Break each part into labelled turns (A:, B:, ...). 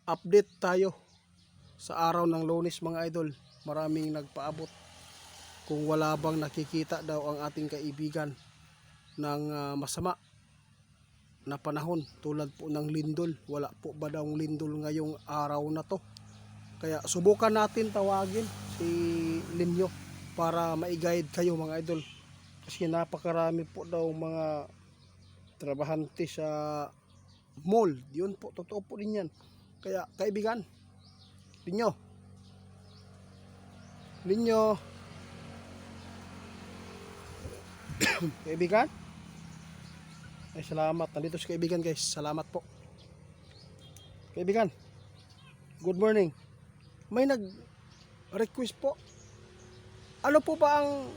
A: Update tayo sa araw ng Lunes mga idol. Maraming nagpaabot kung wala bang nakikita daw ang ating kaibigan ng masama na panahon tulad po ng lindol. Wala po ba daw lindol ngayong araw na to? Kaya subukan natin tawagin si Linyo para ma-guide kayo mga idol. Kasi napakarami po daw mga trabahante sa mall. Yun po, totoo po din yan. Kaya kaibigan, Linyo, kaibigan. Ay salamat, nandito si kaibigan guys, salamat po. Kaibigan, good morning. May nag-request po. Ano po ba ang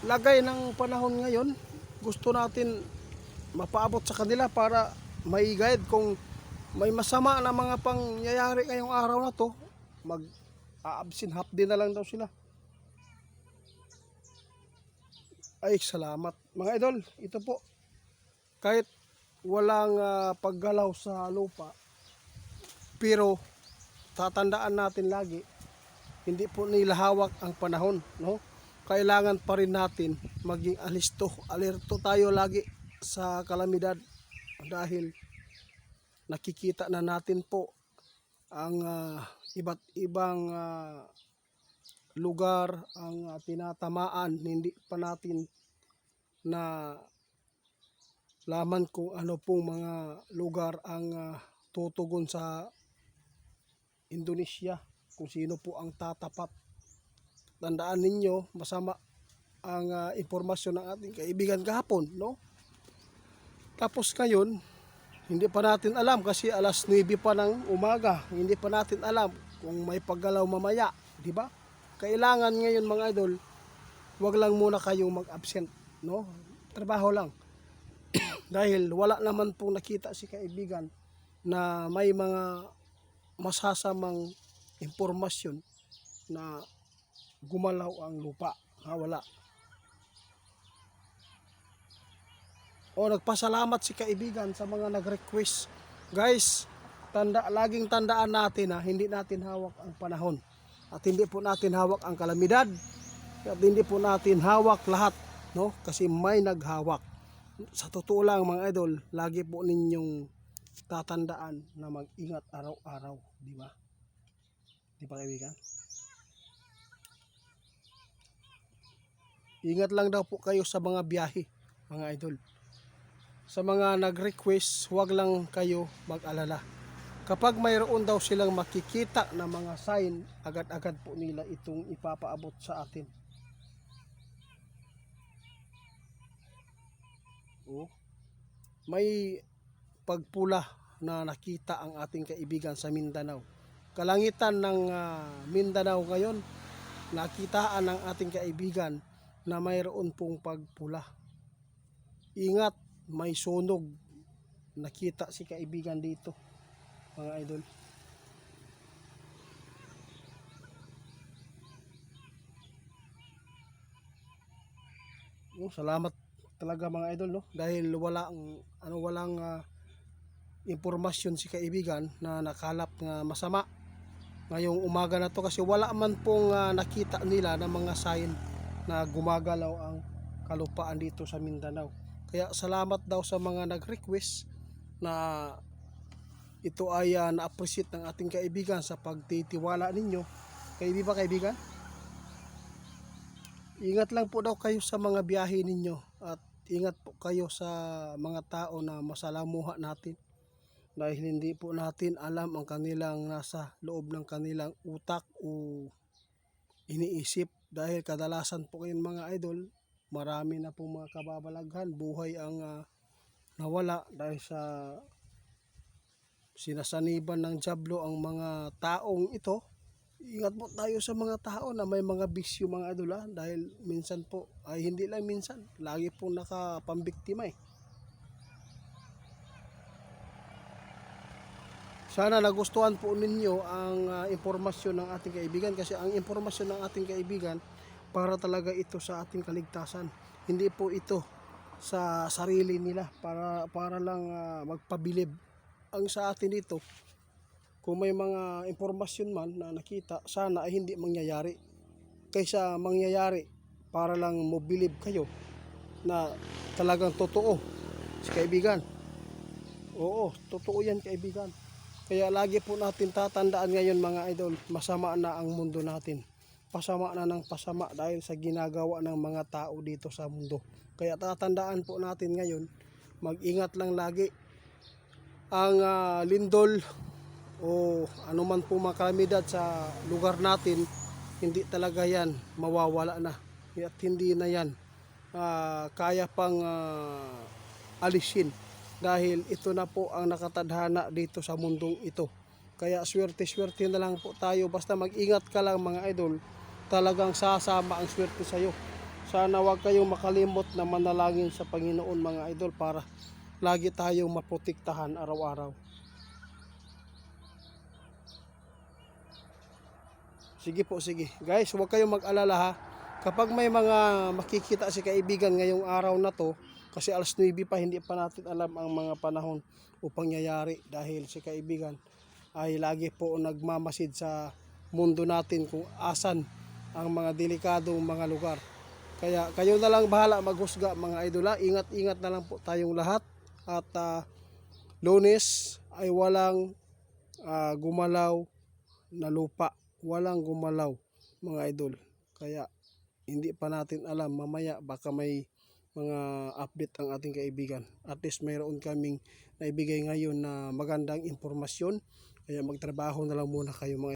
A: lagay ng panahon ngayon? Gusto natin mapaabot sa kanila para may guide kung may masama na mga pangyayari ngayong araw na to. Mag-a-absent half day na lang daw sila. Ay salamat mga idol, ito po kahit walang paggalaw sa lupa, pero tatandaan natin lagi, hindi po nila hawak ang panahon, no? Kailangan pa rin natin maging alerto tayo lagi sa kalamidad dahil nakikita na natin po ang iba't ibang lugar ang tinatamaan. Hindi pa natin na laman kung ano pong mga lugar ang tutugon sa Indonesia, kung sino po ang tatapat. Tandaan ninyo, masama ang impormasyon ng ating kaibigan kahapon, no? Tapos ngayon, hindi pa natin alam kasi alas 9 pa ng umaga. Hindi pa natin alam kung may paggalaw mamaya, di ba? Kailangan ngayon mga idol, wag lang muna kayong mag-absent, no? Trabaho lang. Dahil wala naman pong nakita si kaibigan na may mga masasamang impormasyon na gumalaw ang lupa. Wala. O nagpasalamat si kaibigan sa mga nag-request. Guys, laging tandaan natin na hindi natin hawak ang panahon. At hindi po natin hawak ang kalamidad. At hindi po natin hawak lahat, no? Kasi may naghawak. Sa totoo lang mga idol, lagi po ninyong tatandaan na mag-ingat araw-araw, di ba? Di ba kaibigan? Ingat lang daw po kayo sa mga biyahe, mga idol. Sa mga nag-request, huwag lang kayo mag-alala. Kapag mayroon daw silang makikita na mga sign, agad-agad po nila itong ipapaabot sa atin. May pagpula na nakita ang ating kaibigan sa Mindanao. Kalangitan ng Mindanao ngayon, nakitaan ng ating kaibigan na mayroon pong pagpula. Ingat, may sunog. Nakita si kaibigan dito, mga idol. Salamat talaga mga idol, no? Dahil walang impormasyon si kaibigan na nakalap na masama ngayong umaga na to, kasi wala man pong nakita nila ng mga sign na gumagalaw ang kalupaan dito sa Mindanao. Kaya salamat daw sa mga nag-request na ito ay na-appreciate ng ating kaibigan sa pagtitiwala ninyo. Kaibigan, ingat lang po daw kayo sa mga biyahe ninyo at ingat po kayo sa mga tao na masalamuha natin. Dahil hindi po natin alam ang kanilang nasa loob ng kanilang utak o iniisip. Dahil kadalasan po ngayon mga idol, marami na pong mga kababalaghan, buhay ang nawala dahil sa sinasaniban ng dyablo ang mga taong ito. Ingat po tayo sa mga tao na may mga bisyo mga idol, dahil minsan po, ay hindi lang minsan, lagi pong nakapambiktima eh. Sana nagustuhan po ninyo ang impormasyon ng ating kaibigan, kasi ang impormasyon ng ating kaibigan para talaga ito sa ating kaligtasan. Hindi po ito sa sarili nila para lang magpabilib. Ang sa atin ito Kung may mga impormasyon man na nakita, sana ay hindi mangyayari. Kaysa mangyayari para lang mobilib kayo na talagang totoo si kaibigan. Oo, totoo yan kaibigan. Kaya lagi po natin tatandaan ngayon mga idol, masama na ang mundo natin. Pasama na ng pasama dahil sa ginagawa ng mga tao dito sa mundo. Kaya tatandaan po natin ngayon, mag-ingat lang lagi. Ang lindol o anuman po mga kalamidad sa lugar natin, hindi talaga yan mawawala na. At hindi na yan kaya pang alisin. Dahil ito na po ang nakatadhana dito sa mundong ito. Kaya swerte-swerte na lang po tayo. Basta mag-ingat ka lang mga idol. Talagang sasama ang swerte sa iyo. Sana wag kayong makalimot na manalangin sa Panginoon mga idol para lagi tayong maprotektahan araw-araw. Sige po, sige. Guys, huwag kayong mag-alala ha. Kapag may mga makikita si kaibigan ngayong araw na to, kasi alas 9 pa, hindi pa natin alam ang mga panahon o pangyayari dahil si kaibigan ay lagi po nagmamasid sa mundo natin kung asan ang mga delikadong mga lugar. Kaya kayo na lang bahala maghusga mga idola. Ingat-ingat na lang po tayong lahat. At Lunes ay walang gumalaw na lupa. Walang gumalaw mga idol. Kaya hindi pa natin alam, mamaya baka may mga update ang ating kaibigan. At least mayroon kaming naibigay ngayon na magandang impormasyon. Kaya magtrabaho na lang muna kayo mga